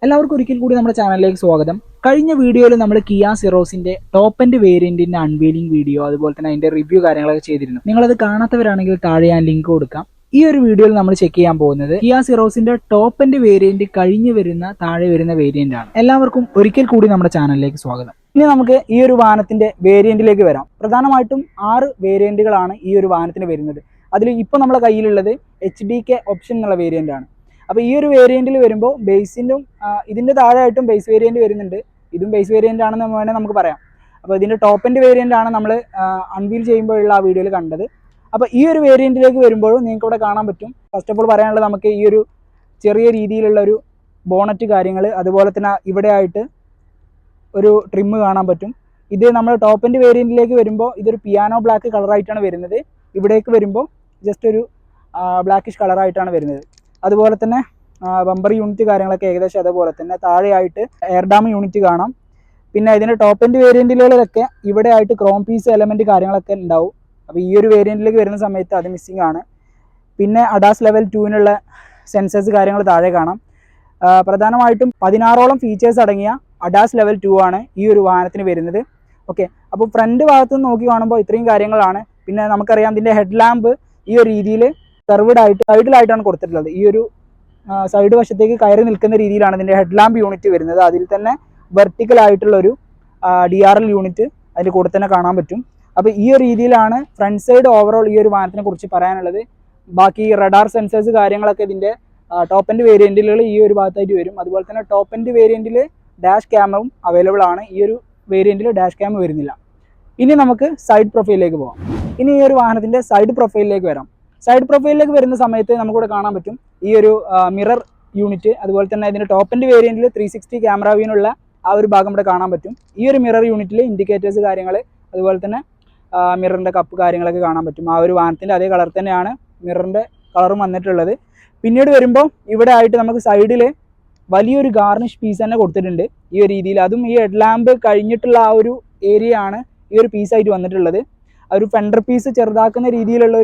എല്ലാവർക്കും ഒരിക്കൽ കൂടി നമ്മുടെ ചാനലിലേക്ക് സ്വാഗതം. കഴിഞ്ഞ വീഡിയോയിൽ നമ്മൾ കിയ സിറോസിന്റെ ടോപ്പ് എൻഡ് വേരിയന്റിന്റെ അൺവീലിംഗ് വീഡിയോ അതുപോലെ തന്നെ അതിന്റെ റിവ്യൂ കാര്യങ്ങളൊക്കെ ചെയ്തിരുന്നു. നിങ്ങളത് കാണാത്തവരാണെങ്കിൽ താഴെ ഞാൻ ലിങ്ക് കൊടുക്കാം. ഈ ഒരു വീഡിയോയിൽ നമ്മൾ ചെക്ക് ചെയ്യാൻ പോകുന്നത് കിയ സിറോസിന്റെ ടോപ്പ് എൻഡ് വേരിയന്റ് കഴിഞ്ഞു വരുന്ന താഴെ വരുന്ന വേരിയന്റ് ആണ്. എല്ലാവർക്കും ഒരിക്കൽ കൂടി നമ്മുടെ ചാനലിലേക്ക് സ്വാഗതം. ഇനി നമുക്ക് ഈ ഒരു വാഹനത്തിന്റെ വേരിയന്റിലേക്ക് വരാം. പ്രധാനമായിട്ടും 6 വേരിയന്റുകളാണ് ഈ ഒരു വാഹനത്തിന് വരുന്നത്. അതിൽ ഇപ്പോൾ നമ്മുടെ കയ്യിലുള്ളത് HDK ഓപ്ഷൻ എന്നുള്ള വേരിയന്റ് ആണ്. അപ്പോൾ ഈ ഒരു വേരിയന്റിൽ വരുമ്പോൾ ബേസിൻ്റെ ഇതിൻ്റെ താഴെയായിട്ടും ബേസ് വേരിയന്റ് വരുന്നുണ്ട്. ഇതും ബേസ് വേരിയന്റ് ആണെന്ന് വേണമെങ്കിൽ നമുക്ക് പറയാം. അപ്പോൾ ഇതിൻ്റെ ടോപ്പ് എൻഡ് വേരിയന്റ് ആണ് നമ്മൾ അൺവീൽ ചെയ്യുമ്പോഴുള്ള ആ വീഡിയോയിൽ കണ്ടത്. അപ്പോൾ ഈ ഒരു വേരിയന്റിലേക്ക് വരുമ്പോഴും നിങ്ങൾക്ക് ഇവിടെ കാണാൻ പറ്റും. ഫസ്റ്റ് ഓഫ് ഓൾ പറയാനുള്ളത് നമുക്ക് ഈ ഒരു ചെറിയ രീതിയിലുള്ള ഒരു ബോണറ്റ് കാര്യങ്ങൾ, അതുപോലെ തന്നെ ഇവിടെ ആയിട്ട് ഒരു ട്രിമ്മ് കാണാൻ പറ്റും. ഇത് നമ്മൾ ടോപ്പ് എൻഡ് വേരിയന്റിലേക്ക് വരുമ്പോൾ ഇതൊരു പിയാനോ ബ്ലാക്ക് കളറായിട്ടാണ് വരുന്നത്. ഇവിടേക്ക് വരുമ്പോൾ ജസ്റ്റ് ഒരു ബ്ലാക്കിഷ് കളറായിട്ടാണ് വരുന്നത്. അതുപോലെ തന്നെ ബമ്പർ യൂണിറ്റ് കാര്യങ്ങളൊക്കെ ഏകദേശം അതേപോലെ തന്നെ. താഴെയായിട്ട് എയർ ഡാം യൂണിറ്റ് കാണാം. പിന്നെ ഇതിൻ്റെ ടോപ്പ് എൻഡ് വേരിയന്റിലൊക്കെ ഇവിടെ ആയിട്ട് ക്രോം പീസ് എലമെന്റ് കാര്യങ്ങളൊക്കെ ഉണ്ടാവും. അപ്പോൾ ഈ ഒരു വേരിയന്റിലേക്ക് വരുന്ന സമയത്ത് അത് മിസ്സിംഗ് ആണ്. പിന്നെ അഡാസ് ലെവൽ 2-നുള്ള സെൻസേഴ്സ് കാര്യങ്ങൾ താഴെ കാണാം. പ്രധാനമായിട്ടും 16ഓളം ഫീച്ചേഴ്സ് അടങ്ങിയ അഡാസ് ലെവൽ 2 ആണ് ഈ ഒരു വാഹനത്തിന് വരുന്നത്. ഓക്കെ, അപ്പോൾ ഫ്രണ്ട് ഭാഗത്ത് നിന്ന് നോക്കി കാണുമ്പോൾ ഇത്രയും കാര്യങ്ങളാണ്. പിന്നെ നമുക്കറിയാം ഇതിൻ്റെ ഹെഡ് ലാമ്പ് ഈ ഒരു രീതിയിൽ കർവ്ഡ് ആയിട്ട് സൈഡിലായിട്ടാണ് കൊടുത്തിട്ടുള്ളത്. ഈ ഒരു സൈഡ് വശത്തേക്ക് കയറി നിൽക്കുന്ന രീതിയിലാണ് ഇതിൻ്റെ ഹെഡ് ലാമ്പ് യൂണിറ്റ് വരുന്നത്. അതിൽ തന്നെ വെർട്ടിക്കൽ ആയിട്ടുള്ളൊരു DRL യൂണിറ്റ് അതിൽ കൂടെ തന്നെ കാണാൻ പറ്റും. അപ്പോൾ ഈ ഒരു രീതിയിലാണ് ഫ്രണ്ട് സൈഡ് ഓവറോൾ ഈ ഒരു വാഹനത്തിനെ കുറിച്ച് പറയാനുള്ളത്. ബാക്കി റഡാർ സെൻസേഴ്സ് കാര്യങ്ങളൊക്കെ ഇതിൻ്റെ ടോപ്പ് എൻഡ് വേരിയന്റിലുകൾ ഈ ഒരു ഭാഗത്തായിട്ട് വരും. അതുപോലെ തന്നെ ടോപ്പ് എൻഡ് വേരിയന്റിൽ ഡാഷ് ക്യാമറയും അവൈലബിൾ ആണ്. ഈ ഒരു വേരിയന്റിൽ ഡാഷ് ക്യാമ വരുന്നില്ല. ഇനി നമുക്ക് സൈഡ് പ്രൊഫൈലിലേക്ക് പോകാം. ഇനി ഈ ഒരു വാഹനത്തിൻ്റെ സൈഡ് പ്രൊഫൈലിലേക്ക് വരാം. സൈഡ് പ്രൊഫൈലിലേക്ക് വരുന്ന സമയത്ത് നമുക്കിവിടെ കാണാൻ പറ്റും ഈ ഒരു മിറർ യൂണിറ്റ്. അതുപോലെ തന്നെ ഇതിൻ്റെ ടോപ്പ് എൻഡ് വേരിയന്റിൽ 360 ക്യാമറ വ്യൂനുള്ള ആ ഒരു ഭാഗം ഇവിടെ കാണാൻ പറ്റും. ഈ ഒരു മിറർ യൂണിറ്റിൽ ഇൻഡിക്കേറ്റേഴ്സ് കാര്യങ്ങൾ, അതുപോലെ തന്നെ മിററിൻ്റെ കപ്പ് കാര്യങ്ങളൊക്കെ കാണാൻ പറ്റും. ആ ഒരു വാഹനത്തിൻ്റെ അതേ കളർ തന്നെയാണ് മിററിൻ്റെ കളറും വന്നിട്ടുള്ളത്. പിന്നീട് വരുമ്പോൾ ഇവിടെ ആയിട്ട് നമുക്ക് സൈഡിൽ വലിയൊരു ഗാർണിഷ് പീസ് തന്നെ കൊടുത്തിട്ടുണ്ട് ഈ ഒരു രീതിയിൽ. അതും ഈ ഹെഡ് ലാമ്പ് കഴിഞ്ഞിട്ടുള്ള ആ ഒരു ഏരിയ ആണ് ഈ ഒരു പീസായിട്ട് വന്നിട്ടുള്ളത്. ഒരു ഫെൻഡർ പീസ് ചെറുതാക്കുന്ന രീതിയിലുള്ള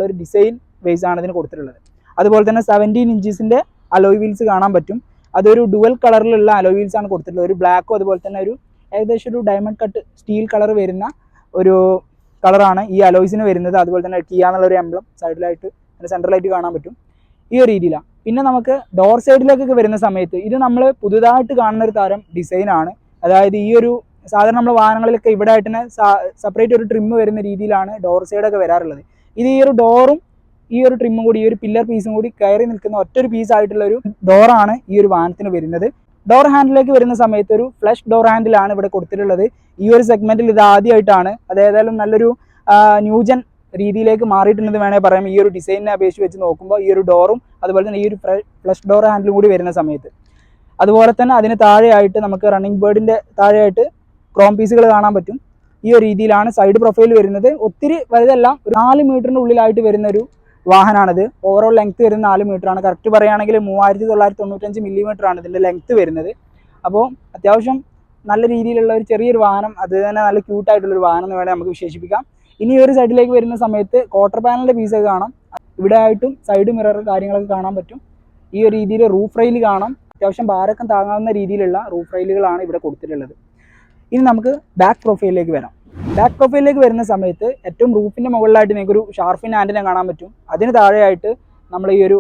ഒരു ഡിസൈൻ ബേസ് ആണ് ഇതിന് കൊടുത്തിട്ടുള്ളത്. അതുപോലെ തന്നെ 17 ഇഞ്ചസിൻ്റെ അലോയ് വീൽസ് കാണാൻ പറ്റും. അതൊരു ഡുവൽ കളറിലുള്ള അലോയ് വീൽസ് ആണ് കൊടുത്തിട്ടുള്ളത്. ഒരു ബ്ലാക്കും അതുപോലെ തന്നെ ഒരു ഏകദേശം ഒരു ഡയമണ്ട് കട്ട് സ്റ്റീൽ കളർ വരുന്ന ഒരു കളറാണ് ഈ അലോയ്സിന് വരുന്നത്. അതുപോലെ തന്നെ കിയ എന്നുള്ളൊരു എംബ്ലം സൈഡിലായിട്ട് സെൻട്രലായിട്ട് കാണാൻ പറ്റും ഈ ഒരു രീതിയിലാണ്. പിന്നെ നമുക്ക് ഡോർ സൈഡിലേക്കൊക്കെ വരുന്ന സമയത്ത് ഇത് നമ്മൾ പുതുതായിട്ട് കാണുന്ന ഒരു തരം ഡിസൈനാണ്. അതായത് ഈ ഒരു സാധാരണ നമ്മൾ വാഹനങ്ങളിലൊക്കെ ഇവിടെ ആയിട്ട് തന്നെ സെപ്പറേറ്റ് ഒരു ട്രിമ്മ് വരുന്ന രീതിയിലാണ് ഡോർ സൈഡൊക്കെ വരാറുള്ളത്. ഇത് ഈ ഒരു ഡോറും ഈ ഒരു ട്രിമ്മും കൂടി ഈ ഒരു പില്ലർ പീസും കൂടി കയറി നിൽക്കുന്ന ഒറ്റൊരു പീസായിട്ടുള്ള ഒരു ഡോറാണ് ഈ ഒരു വാഹനത്തിന് വരുന്നത്. ഡോർ ഹാൻഡിലേക്ക് വരുന്ന സമയത്ത് ഒരു ഫ്ലഷ് ഡോർ ഹാൻഡിലാണ് ഇവിടെ കൊടുത്തിട്ടുള്ളത്. ഈ ഒരു സെഗ്മെന്റിൽ ഇത് ആദ്യമായിട്ടാണ്. അത് ഏതായാലും നല്ലൊരു ന്യൂജൻ രീതിയിലേക്ക് മാറിയിട്ടുണ്ടെന്ന് വേണമെങ്കിൽ പറയാം. ഈ ഒരു ഡിസൈനിനെ അപേക്ഷിച്ച് വെച്ച് നോക്കുമ്പോൾ ഈ ഒരു ഡോറും അതുപോലെ തന്നെ ഈ ഒരു ഫ്ലഷ് ഡോർ ഹാൻഡിലും കൂടി വരുന്ന സമയത്ത്. അതുപോലെ തന്നെ അതിന് താഴെയായിട്ട് നമുക്ക് റണ്ണിങ് ബേർഡിൻ്റെ താഴെയായിട്ട് ക്രോം പീസുകൾ കാണാൻ പറ്റും. ഈ ഒരു രീതിയിലാണ് സൈഡ് പ്രൊഫൈൽ വരുന്നത്. ഒത്തിരി വലുതല്ല, ഒരു 4 മീറ്ററിൻ്റെ ഉള്ളിലായിട്ട് വരുന്ന ഒരു വാഹനമാണിത്. ഓവറോൾ ലെങ്ത് വരുന്ന 4 മീറ്ററാണ്. കറക്റ്റ് പറയുകയാണെങ്കിൽ 3995 മില്ലിമീറ്ററാണ് ഇതിൻ്റെ ലെങ്ത് വരുന്നത്. അപ്പോൾ അത്യാവശ്യം നല്ല രീതിയിലുള്ള ഒരു ചെറിയൊരു വാഹനം, അത് തന്നെ നല്ല ക്യൂട്ടായിട്ടുള്ളൊരു വാഹനം എന്ന് വേണമെങ്കിൽ നമുക്ക് വിശേഷിപ്പിക്കാം. ഇനി ഒരു സൈഡിലേക്ക് വരുന്ന സമയത്ത് ക്വാർട്ടർ പാനലിൻ്റെ പീസൊക്കെ കാണാം. ഇവിടെ ആയിട്ടും സൈഡ് മിറർ കാര്യങ്ങളൊക്കെ കാണാൻ പറ്റും. ഈ ഒരു രീതിയിൽ റൂഫ് റെയിൽ കാണാം. അത്യാവശ്യം ഭാരക്കം താങ്ങാവുന്ന രീതിയിലുള്ള റൂഫ് റെയിലുകളാണ് ഇവിടെ കൊടുത്തിട്ടുള്ളത്. ഇനി നമുക്ക് ബാക്ക് പ്രൊഫൈലിലേക്ക് വരാം. ബാക്ക് പ്രൊഫൈലിലേക്ക് വരുന്ന സമയത്ത് ഏറ്റവും റൂഫിൻ്റെ മുകളിലായിട്ട് നിങ്ങൾക്കൊരു ഷാർഫിൻ ആൻറ്റിന കാണാൻ പറ്റും. അതിന് താഴെയായിട്ട് നമ്മൾ ഈ ഒരു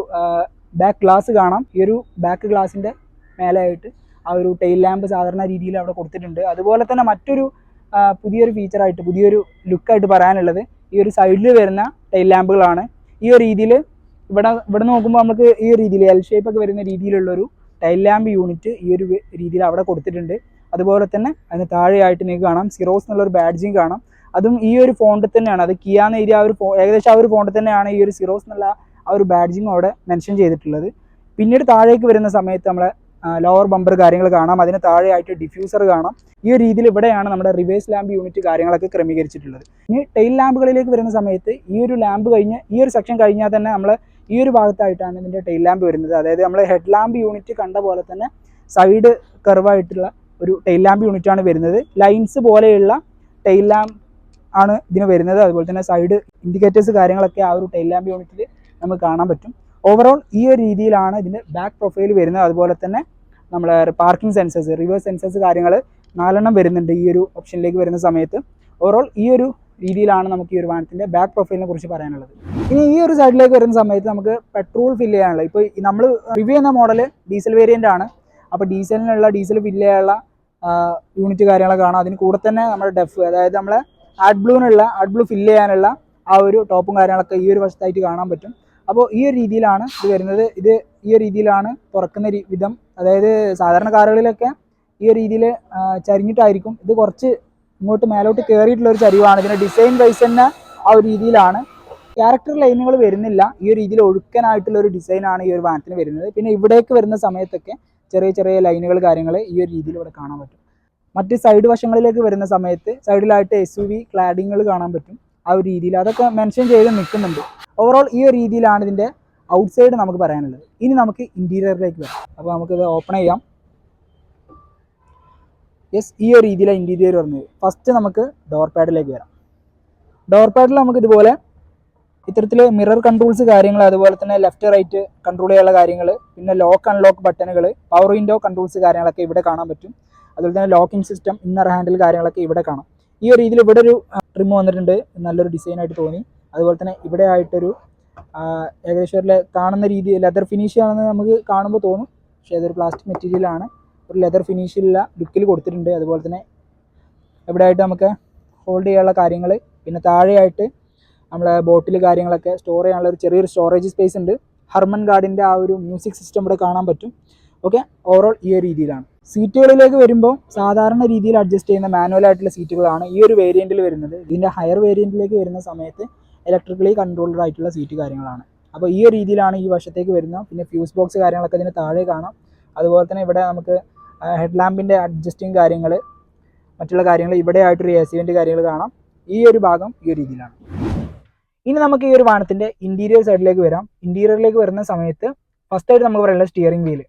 ബാക്ക് ഗ്ലാസ് കാണാം. ഈ ഒരു ബാക്ക് ഗ്ലാസിൻ്റെ മേലെയായിട്ട് ആ ഒരു ടെയിൽ ലാമ്പ് സാധാരണ രീതിയിൽ അവിടെ കൊടുത്തിട്ടുണ്ട്. അതുപോലെ തന്നെ മറ്റൊരു പുതിയൊരു ഫീച്ചറായിട്ട് പുതിയൊരു ലുക്കായിട്ട് പറയാനുള്ളത് ഈ ഒരു സൈഡിൽ വരുന്ന ടെയിൽ ലാമ്പുകളാണ്. ഈ ഒരു രീതിയിൽ ഇവിടെ നോക്കുമ്പോൾ നമുക്ക് ഈ ഒരു രീതിയിൽ എൽ ഷേപ്പൊക്കെ വരുന്ന രീതിയിലുള്ളൊരു ടൈൽ ലാമ്പ് യൂണിറ്റ് ഈ ഒരു രീതിയിൽ അവിടെ കൊടുത്തിട്ടുണ്ട്. അതുപോലെ തന്നെ അതിന് താഴെയായിട്ട് നിങ്ങൾക്ക് കാണാം സിറോസ് എന്നുള്ളൊരു ബാഡ്ജിങ് കാണാം. അതും ഈ ഒരു ഫോണ്ടിൽ തന്നെയാണ്. അത് കിയ എന്ന ഏരിയ ഏകദേശം ആ ഒരു ഫോണ്ടിൽ തന്നെയാണ് ഈ ഒരു സിറോസ് എന്നുള്ള ആ ഒരു ബാഡ്ജിങ് അവിടെ മെൻഷൻ ചെയ്തിട്ടുള്ളത്. പിന്നീട് താഴേക്ക് വരുന്ന സമയത്ത് നമ്മളെ ലോവർ ബമ്പർ കാര്യങ്ങൾ കാണാം. അതിന് താഴെയായിട്ട് ഡിഫ്യൂസർ കാണാം. ഈ ഒരു രീതിയിൽ ഇവിടെയാണ് നമ്മുടെ റിവേഴ്സ് ലാമ്പ് യൂണിറ്റ് കാര്യങ്ങളൊക്കെ ക്രമീകരിച്ചിട്ടുള്ളത്. ഇനി ടെയിൽ ലാമ്പുകളിലേക്ക് വരുന്ന സമയത്ത് ഈ ഒരു ലാമ്പ് കഴിഞ്ഞ് ഈ ഒരു സെക്ഷൻ കഴിഞ്ഞാൽ തന്നെ നമ്മൾ ഈ ഒരു ഭാഗത്തായിട്ടാണ് ഇതിൻ്റെ ടെയിൽ ലാമ്പ് വരുന്നത്. അതായത് നമ്മൾ ഹെഡ് ലാമ്പ് യൂണിറ്റ് കണ്ട പോലെ തന്നെ സൈഡ് കർവായിട്ടുള്ള ഒരു ടെയിൽ ലാമ്പ് യൂണിറ്റ് ആണ് വരുന്നത്. ലൈൻസ് പോലെയുള്ള ടെയിൽ ലാമ്പ് ആണ് ഇതിന് വരുന്നത്. അതുപോലെ തന്നെ സൈഡ് ഇൻഡിക്കേറ്റേഴ്സ് കാര്യങ്ങളൊക്കെ ആ ഒരു ടെയിൽ ലാമ്പ് യൂണിറ്റിൽ നമുക്ക് കാണാൻ പറ്റും. ഓവറോൾ ഈ ഒരു രീതിയിലാണ് ഇതിൻ്റെ ബാക്ക് പ്രൊഫൈൽ വരുന്നത്. അതുപോലെ തന്നെ നമ്മളെ പാർക്കിംഗ് സെൻസേഴ്സ്, റിവേഴ്സ് സെൻസേഴ്സ് കാര്യങ്ങൾ 4 വരുന്നുണ്ട് ഈ ഒരു ഓപ്ഷനിലേക്ക് വരുന്ന സമയത്ത്. ഓവറോൾ ഈ ഒരു രീതിയിലാണ് നമുക്ക് ഈ ഒരു വാഹനത്തിൻ്റെ ബാക്ക് പ്രൊഫൈലിനെ കുറിച്ച് പറയാനുള്ളത്. ഇനി ഈ ഒരു സൈഡിലേക്ക് വരുന്ന സമയത്ത് നമുക്ക് പെട്രോൾ ഫില്ല് ചെയ്യാനുള്ളത്, ഇപ്പോൾ നമ്മൾ റിവ്യൂ ചെയ്യുന്ന മോഡൽ ഡീസൽ വേരിയൻ്റ് ആണ്. അപ്പോൾ ഡീസൽ ഫില്ല് ചെയ്യാനുള്ള യൂണിറ്റ് കാര്യങ്ങളൊക്കെ കാണാം. അതിന് കൂടെ തന്നെ നമ്മുടെ ഡെഫ്, അതായത് നമ്മളെ ആഡ് ബ്ലൂ ഫില്ല് ചെയ്യാനുള്ള ആ ഒരു ടോപ്പും കാര്യങ്ങളൊക്കെ ഈ ഒരു വശത്തായിട്ട് കാണാൻ പറ്റും. അപ്പോൾ ഈ ഒരു രീതിയിലാണ് ഇത് വരുന്നത്. ഇത് ഈ ഒരു രീതിയിലാണ് തുറക്കുന്ന വിധം. അതായത് സാധാരണ കാറുകളിലൊക്കെ ഈ ഒരു രീതിയിൽ ചരിഞ്ഞിട്ടായിരിക്കും. ഇത് കുറച്ച് ഇങ്ങോട്ട് മേലോട്ട് കയറിയിട്ടുള്ള ഒരു ചരിവാണ്. ഇതിൻ്റെ ഡിസൈൻ വൈസ് തന്നെ ആ ഒരു രീതിയിലാണ്. ക്യാരക്ടർ ലൈനുകൾ വരുന്നില്ല. ഈ ഒരു രീതിയിൽ ഒഴുക്കനായിട്ടുള്ള ഒരു ഡിസൈനാണ് ഈ ഒരു വാഹനത്തിന് വരുന്നത്. പിന്നെ ഇവിടേക്ക് വരുന്ന സമയത്തൊക്കെ ചെറിയ ചെറിയ ലൈനുകൾ കാര്യങ്ങൾ ഈ ഒരു രീതിയിൽ ഇവിടെ കാണാൻ പറ്റും. മറ്റ് സൈഡ് വശങ്ങളിലേക്ക് വരുന്ന സമയത്ത് സൈഡിലായിട്ട് SUV ക്ലാഡിങ്ങൾ കാണാൻ പറ്റും. ആ ഒരു രീതിയിൽ അതൊക്കെ മെൻഷൻ ചെയ്ത് നിൽക്കുന്നുണ്ട്. ഓവറോൾ ഈ ഒരു രീതിയിലാണ് ഇതിൻ്റെ ഔട്ട് സൈഡ് നമുക്ക് പറയാനുള്ളത്. ഇനി നമുക്ക് ഇൻറ്റീരിയറിലേക്ക് വരാം. അപ്പോൾ നമുക്കിത് ഓപ്പൺ ചെയ്യാം. യെസ്, ഈ ഒരു രീതിയിലാണ് ഇൻറ്റീരിയർ വരുന്നത്. ഫസ്റ്റ് നമുക്ക് ഡോർ പാഡിലേക്ക് വരാം. ഡോർ പാഡിൽ നമുക്ക് ഇതുപോലെ ഇത്തരത്തിൽ മിറർ കൺട്രോൾസ് കാര്യങ്ങൾ, അതുപോലെ തന്നെ ലെഫ്റ്റ് റൈറ്റ് കൺട്രോൾ ചെയ്യാനുള്ള കാര്യങ്ങൾ, പിന്നെ ലോക്ക് അൺലോക്ക് ബട്ടണുകൾ, പവർ വിൻഡോ കൺട്രോൾസ് കാര്യങ്ങളൊക്കെ ഇവിടെ കാണാൻ പറ്റും. അതുപോലെ തന്നെ ലോക്കിംഗ് സിസ്റ്റം, ഇന്നർ ഹാൻഡിൽ കാര്യങ്ങളൊക്കെ ഇവിടെ കാണാം. ഈ ഒരു രീതിയിൽ ഇവിടെ ഒരു ട്രിം വന്നിട്ടുണ്ട്, നല്ലൊരു ഡിസൈനായിട്ട് തോന്നി. അതുപോലെ തന്നെ ഇവിടെ ആയിട്ടൊരു ഏകദേശം കാണുന്ന രീതി ലെതർ ഫിനിഷ് ആണെന്ന് നമുക്ക് കാണുമ്പോൾ തോന്നും. പക്ഷേ അതൊരു പ്ലാസ്റ്റിക് മെറ്റീരിയലാണ്. ഒരു ലെതർ ഫിനിഷിലുള്ള ലുക്കിൽ കൊടുത്തിട്ടുണ്ട്. അതുപോലെ തന്നെ ഇവിടെ ആയിട്ട് നമുക്ക് ഹോൾഡ് ചെയ്യാനുള്ള കാര്യങ്ങൾ, പിന്നെ താഴെയായിട്ട് നമ്മളെ ബോട്ടിൽ കാര്യങ്ങളൊക്കെ സ്റ്റോർ ചെയ്യാനുള്ള ഒരു ചെറിയൊരു സ്റ്റോറേജ് സ്പേസ് ഉണ്ട്. ഹർമൻ ഗാർഡിൻ്റെ ആ ഒരു മ്യൂസിക് സിസ്റ്റം ഇവിടെ കാണാൻ പറ്റും. ഓക്കെ, ഓവറോൾ ഈ ഒരു രീതിയിലാണ്. സീറ്റുകളിലേക്ക് വരുമ്പോൾ സാധാരണ രീതിയിൽ അഡ്ജസ്റ്റ് ചെയ്യുന്ന മാനുവൽ ആയിട്ടുള്ള സീറ്റുകളാണ് ഈ ഒരു വേരിയൻറ്റിൽ വരുന്നത്. ഇതിൻ്റെ ഹയർ വേരിയൻറ്റിലേക്ക് വരുന്ന സമയത്ത് ഇലക്ട്രിക്കലി കൺട്രോൾഡ് ആയിട്ടുള്ള സീറ്റ് കാര്യങ്ങളാണ്. അപ്പോൾ ഈ ഒരു രീതിയിലാണ് ഈ വശത്തേക്ക് വരുന്നത്. പിന്നെ ഫ്യൂസ് ബോക്സ് കാര്യങ്ങളൊക്കെ ഇതിന് താഴെ കാണാം. അതുപോലെ തന്നെ ഇവിടെ നമുക്ക് ഹെഡ് ലാമ്പിൻ്റെ അഡ്ജസ്റ്റിങ് കാര്യങ്ങൾ, മറ്റുള്ള കാര്യങ്ങൾ ഇവിടെ ആയിട്ടൊരു AC വെൻ്റ് കാര്യങ്ങൾ കാണാം. ഈ ഒരു ഭാഗം ഈ ഒരു രീതിയിലാണ്. ഇനി നമുക്ക് ഈ ഒരു വാഹനത്തിൻ്റെ ഇൻറ്റീരിയർ സൈഡിലേക്ക് വരാം. ഇൻറ്റീരിയറിലേക്ക് വരുന്ന സമയത്ത് ഫസ്റ്റായിട്ട് നമുക്ക് പറയുന്നത് steering wheel.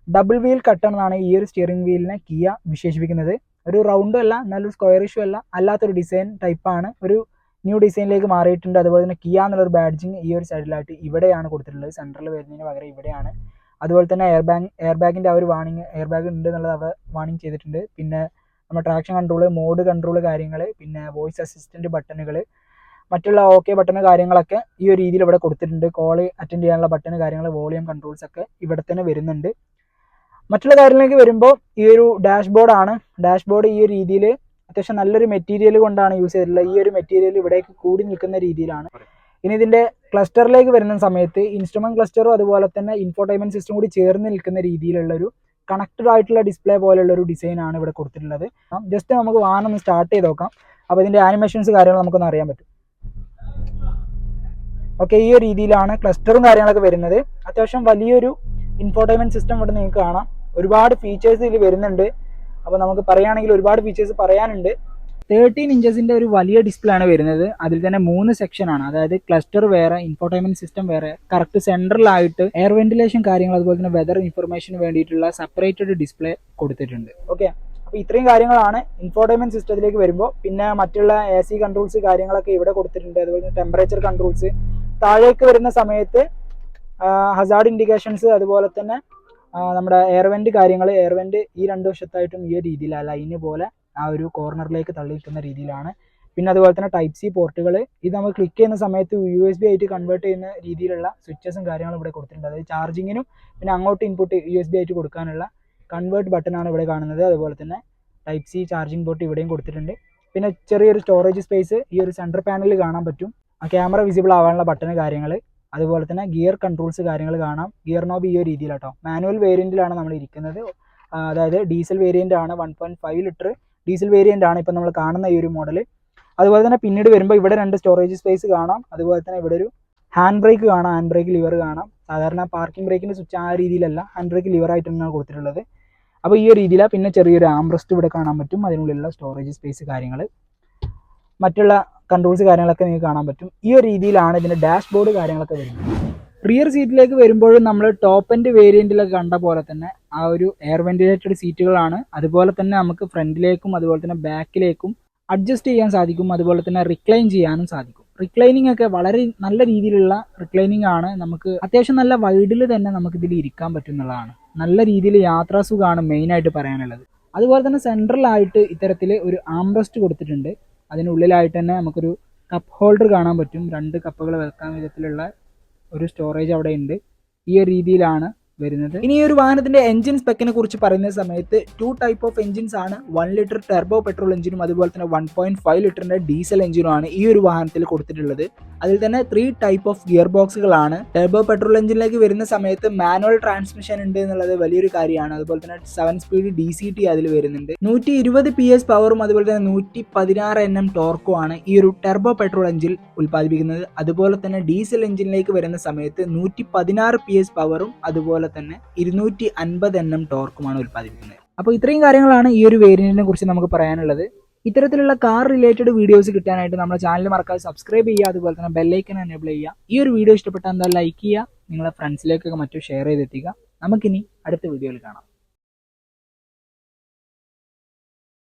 Double wheel cotton എന്നാണ് ഈ ഒരു സ്റ്റിയറിംഗ് വീലിനെ കിയ വിശേഷിപ്പിക്കുന്നത്. ഒരു റൗണ്ടും അല്ല, നല്ലൊരു സ്ക്വയറിഷും അല്ല, അല്ലാത്തൊരു ഡിസൈൻ ടൈപ്പാണ്. ഒരു ന്യൂ ഡിസൈനിലേക്ക് മാറിയിട്ടുണ്ട്. അതുപോലെ തന്നെ കിയ എന്നുള്ളൊരു ബാഡ്ജിങ് ഈ ഒരു സൈഡിലായിട്ട് ഇവിടെയാണ് കൊടുത്തിട്ടുള്ളത്. സെൻട്രൽ വരുന്നതിന് പകരം ഇവിടെയാണ്. അതുപോലെ തന്നെ എയർ ബാഗിൻ്റെ ആ ഒരു എയർ ബാഗ് ഉണ്ട് എന്നുള്ളത് അവിടെ വാണിംഗ് ചെയ്തിട്ടുണ്ട്. പിന്നെ നമ്മുടെ ട്രാക്ഷൻ കൺട്രോൾ, മോഡ് കൺട്രോൾ കാര്യങ്ങൾ, പിന്നെ വോയിസ് അസിസ്റ്റൻറ്റ് ബട്ടണുകൾ, മറ്റുള്ള OK ബട്ടൺ കാര്യങ്ങളൊക്കെ ഈ ഒരു രീതിയിൽ ഇവിടെ കൊടുത്തിട്ടുണ്ട്. കോൾ അറ്റൻഡ് ചെയ്യാനുള്ള ബട്ടൺ കാര്യങ്ങൾ, വോളിയം കൺട്രോൾസ് ഒക്കെ ഇവിടെ തന്നെ വരുന്നുണ്ട്. മറ്റുള്ള കാര്യങ്ങളിലേക്ക് വരുമ്പോൾ ഈ ഒരു ഡാഷ്ബോർഡാണ്. ഡാഷ്ബോർഡ് ഈ ഒരു രീതിയിൽ അത്യാവശ്യം നല്ലൊരു മെറ്റീരിയൽ കൊണ്ടാണ് യൂസ് ചെയ്തിട്ടുള്ളത്. ഈ ഒരു മെറ്റീരിയൽ ഇവിടേക്ക് കൂടി നിൽക്കുന്ന രീതിയിലാണ്. ഇനി ഇതിൻ്റെ ക്ലസ്റ്ററിലേക്ക് വരുന്ന സമയത്ത് ഇൻസ്ട്രുമെൻറ്റ് ക്ലസ്റ്ററും അതുപോലെ തന്നെ ഇൻഫോർടൈൻമെൻറ്റ് സിസ്റ്റം കൂടി ചേർന്ന് നിൽക്കുന്ന രീതിയിലുള്ളൊരു കണക്റ്റഡ് ആയിട്ടുള്ള ഡിസ്പ്ലേ പോലുള്ളൊരു ഡിസൈനാണ് ഇവിടെ കൊടുത്തിട്ടുള്ളത്. ജസ്റ്റ് നമുക്ക് വാഹനം ഒന്ന് സ്റ്റാർട്ട് ചെയ്ത് നോക്കാം. അപ്പോൾ ഇതിൻ്റെ ആനിമേഷൻസ് കാര്യങ്ങൾ നമുക്കൊന്ന് അറിയാൻ പറ്റും. ഓക്കെ, ഈ ഒരു രീതിയിലാണ് ക്ലസ്റ്ററും കാര്യങ്ങളൊക്കെ വരുന്നത്. അത്യാവശ്യം വലിയൊരു ഇൻഫോർടൈൻമെൻറ്റ് സിസ്റ്റം ഇവിടെ നിങ്ങൾക്ക് കാണാം. ഒരുപാട് ഫീച്ചേഴ്സ് ഇതിൽ വരുന്നുണ്ട്. അപ്പോൾ നമുക്ക് പറയുകയാണെങ്കിൽ ഒരുപാട് ഫീച്ചേഴ്സ് പറയാനുണ്ട്. 13 ഇഞ്ചസിൻ്റെ ഒരു വലിയ ഡിസ്പ്ലേ ആണ് വരുന്നത്. അതിൽ തന്നെ 3 സെക്ഷനാണ്. അതായത് ക്ലസ്റ്റർ വേറെ, ഇൻഫോർടൈൻമെൻറ്റ് സിസ്റ്റം വേറെ, കറക്റ്റ് സെൻട്രലായിട്ട് എയർ വെന്റിലേഷൻ കാര്യങ്ങൾ, അതുപോലെ തന്നെ വെതർ ഇൻഫർമേഷന് വേണ്ടിയിട്ടുള്ള സെപ്പറേറ്റഡ് ഡിസ്പ്ലേ കൊടുത്തിട്ടുണ്ട്. ഓക്കെ, അപ്പോൾ ഇത്രയും കാര്യങ്ങളാണ് ഇൻഫോർടൈൻമെൻറ്റ് സിസ്റ്റത്തിലേക്ക് വരുമ്പോൾ. പിന്നെ മറ്റുള്ള AC കൺട്രോൾസ് കാര്യങ്ങളൊക്കെ ഇവിടെ കൊടുത്തിട്ടുണ്ട്. അതുപോലെ തന്നെ ടെമ്പറേച്ചർ കൺട്രോൾസ്. താഴേക്ക് വരുന്ന സമയത്ത് ഹസാർഡ് ഇൻഡിക്കേഷൻസ്, അതുപോലെ തന്നെ നമ്മുടെ എയർ വെന്റ് ഈ 2 വശത്തായിട്ടും ഈ ഒരു രീതിയിലാണ് ലൈന് പോലെ ആ ഒരു കോർണറിലേക്ക് തള്ളിയിരിക്കുന്ന രീതിയിലാണ്. പിന്നെ അതുപോലെ തന്നെ Type-C പോർട്ടുകൾ. ഇത് നമ്മൾ ക്ലിക്ക് ചെയ്യുന്ന സമയത്ത് USB ആയിട്ട് കൺവേർട്ട് ചെയ്യുന്ന രീതിയിലുള്ള സ്വിച്ചസും കാര്യങ്ങളും ഇവിടെ കൊടുത്തിട്ടുണ്ട്. അതായത് ചാർജിങ്ങിനും പിന്നെ അങ്ങോട്ട് ഇൻപുട്ട് USB ആയിട്ട് കൊടുക്കാനുള്ള കൺവേർട്ട് ബട്ടനാണ് ഇവിടെ കാണുന്നത്. അതുപോലെ തന്നെ Type-C ചാർജിങ് പോർട്ട് ഇവിടെയും കൊടുത്തിട്ടുണ്ട്. പിന്നെ ചെറിയൊരു സ്റ്റോറേജ് സ്പേസ് ഈ ഒരു സെൻറ്റർ പാനലിൽ കാണാൻ പറ്റും. ക്യാമറ വിസിബിൾ ആവാനുള്ള ബട്ടൺ കാര്യങ്ങൾ, അതുപോലെ തന്നെ ഗിയർ കൺട്രോൾസ് കാര്യങ്ങൾ കാണാം. ഗിയർ നോബ് ഈ ഒരു രീതിയിലാട്ടോ. മാനുവൽ വേരിയൻറ്റിലാണ് നമ്മൾ ഇരിക്കുന്നത്. അതായത് ഡീസൽ വേരിയൻ്റ് ആണ്. 1.5 ലിറ്റർ ഡീസൽ വേരിയൻ്റ് ആണ് ഇപ്പോൾ നമ്മൾ കാണുന്ന ഈ ഒരു മോഡൽ. അതുപോലെ തന്നെ പിന്നീട് വരുമ്പോൾ ഇവിടെ 2 സ്റ്റോറേജ് സ്പേസ് കാണാം. അതുപോലെ തന്നെ ഇവിടെ ഒരു ഹാൻഡ് ബ്രേക്ക് കാണാം, ഹാൻഡ് ബ്രേക്ക് ലിവർ കാണാം. സാധാരണ പാർക്കിംഗ് ബ്രേക്കിൻ്റെ സ്വിച്ച് ആ രീതിയിലല്ല, ഹാൻഡ് ബ്രേക്ക് ലിവറായിട്ടാണ് കൊടുത്തിട്ടുള്ളത്. അപ്പോൾ ഈ ഒരു രീതിയിലാണ്. പിന്നെ ചെറിയൊരു ആംബ്രസ്റ്റ് ഇവിടെ കാണാൻ പറ്റും. അതിനുള്ളിലുള്ള സ്റ്റോറേജ് സ്പേസ് കാര്യങ്ങൾ, മറ്റുള്ള കൺട്രോൾസ് കാര്യങ്ങളൊക്കെ നിങ്ങൾക്ക് കാണാൻ പറ്റും. ഈ ഒരു രീതിയിലാണ് ഇതിൻ്റെ ഡാഷ്ബോർഡ് കാര്യങ്ങളൊക്കെ വരുന്നത്. റിയർ സീറ്റിലേക്ക് വരുമ്പോഴും നമ്മൾ ടോപ്പ് എൻഡ് വേരിയൻറ്റിലൊക്കെ കണ്ട പോലെ തന്നെ ആ ഒരു എയർ വെന്റിലേറ്റഡ് സീറ്റുകളാണ്. അതുപോലെ തന്നെ നമുക്ക് ഫ്രണ്ടിലേക്കും അതുപോലെ തന്നെ ബാക്കിലേക്കും അഡ്ജസ്റ്റ് ചെയ്യാൻ സാധിക്കും. അതുപോലെ തന്നെ റിക്ലൈൻ ചെയ്യാനും സാധിക്കും. റിക്ലൈനിങ് ഒക്കെ വളരെ നല്ല രീതിയിലുള്ള റിക്ലൈനിങ് ആണ്. നമുക്ക് അത്യാവശ്യം നല്ല വൈഡിൽ തന്നെ നമുക്ക് ഇതിൽ ഇരിക്കാൻ പറ്റുന്നതാണ്. നല്ല രീതിയിൽ യാത്രാസുഖമാണ് മെയിനായിട്ട് പറയാനുള്ളത്. അതുപോലെ തന്നെ സെൻട്രലായിട്ട് ഇത്തരത്തിൽ ഒരു ആംറസ്റ്റ് കൊടുത്തിട്ടുണ്ട്. അതിനുള്ളിലായിട്ട് തന്നെ നമുക്കൊരു കപ്പ് ഹോൾഡർ കാണാൻ പറ്റും. 2 കപ്പുകൾ വെക്കാൻ വിധത്തിലുള്ള ഒരു സ്റ്റോറേജ് അവിടെ ഉണ്ട്. ഈ ഒരു രീതിയിലാണ് വരുന്നത്. ഇനി ഈ ഒരു വാഹനത്തിന്റെ എഞ്ചിൻ സ്പെക്കിനെ കുറിച്ച് പറയുന്ന സമയത്ത് 2 ടൈപ്പ് ഓഫ് എഞ്ചിൻസ് ആണ്. 1 ലിറ്റർ ടെർബോ പെട്രോൾ എഞ്ചിനും അതുപോലെ തന്നെ 1.5 ലിറ്ററിന്റെ ഡീസൽ എഞ്ചിനുമാണ് ഈ ഒരു വാഹനത്തിൽ കൊടുത്തിട്ടുള്ളത്. അതിൽ തന്നെ 3 ടൈപ്പ് ഓഫ് ഗിയർ ബോക്സുകളാണ്. ടെർബോ പെട്രോൾ എഞ്ചിനിലേക്ക് വരുന്ന സമയത്ത് മാനുവൽ ട്രാൻസ്മിഷൻ ഉണ്ട് എന്നുള്ളത് വലിയൊരു കാര്യമാണ്. അതുപോലെ തന്നെ 7 സ്പീഡ് DCT അതിൽ വരുന്നുണ്ട്. 120 PS പവറും അതുപോലെ തന്നെ 116 Nm ടോർക്കുമാണ് ഈ ഒരു ടെർബോ പെട്രോൾ എഞ്ചിൻ ഉൽപ്പാദിപ്പിക്കുന്നത്. അതുപോലെ തന്നെ ഡീസൽ എഞ്ചിനിലേക്ക് വരുന്ന സമയത്ത് 116 PS പവറും അതുപോലെ തന്നെ 250 Nm ടോർക്കുമാണ് ഉൽപ്പാദിപ്പിക്കുന്നത്. അപ്പോൾ ഇത്രയും കാര്യങ്ങളാണ് ഈ ഒരു വേരിയന്റിനെ കുറിച്ച് നമുക്ക് പറയാനുള്ളത്. ഇത്തരത്തിലുള്ള കാർ റിലേറ്റഡ് വീഡിയോസ് കിട്ടാനായിട്ട് നമ്മുടെ ചാനൽ മറക്കാതെ സബ്സ്ക്രൈബ് ചെയ്യുക. അതുപോലെ തന്നെ ബെല്ലൈക്കൻ എനേബിൾ ചെയ്യുക. ഈ ഒരു വീഡിയോ ഇഷ്ടപ്പെട്ടാൽ എന്താ ലൈക്ക് ചെയ്യുക, നിങ്ങളെ ഫ്രണ്ട്സിലേക്കൊക്കെ മറ്റും ഷെയർ ചെയ്തെത്തിക്കുക. നമുക്കിനി അടുത്ത വീഡിയോയിൽ കാണാം.